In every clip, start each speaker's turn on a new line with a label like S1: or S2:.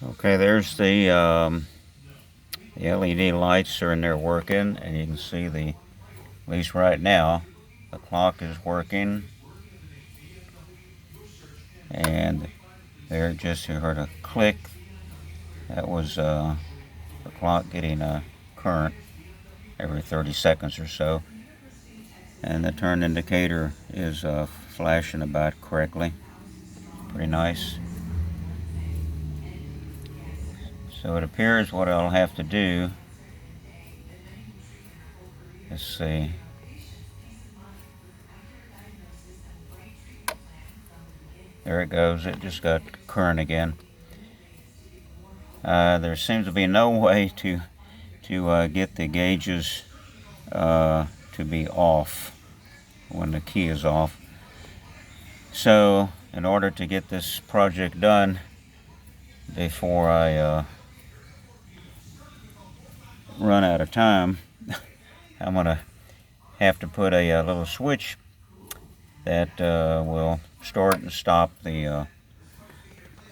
S1: Okay, there's the LED lights are in there working, and you can see at least right now, the clock is working. And there, just you heard a click. That was the clock getting a current every 30 seconds or so. And the turn indicator is flashing about correctly. Pretty nice. So it appears what I'll have to do, let's see. There it goes, it just got current again. There seems to be no way to get the gauges to be off when the key is off. So in order to get this project done before I run out of time, I'm gonna have to put a little switch that will start and stop the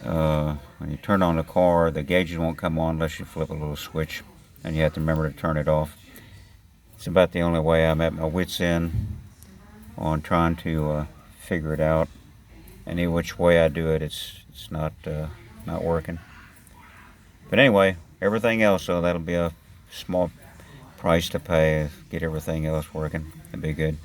S1: when you turn on the car, the gauges won't come on unless you flip a little switch, and you have to remember to turn it off. It's about the only way. I'm at my wit's end on trying to figure it out. Any which way I do it, it's not working. But anyway, everything else, so that'll be a small price to pay. Get everything else working. It'll be good.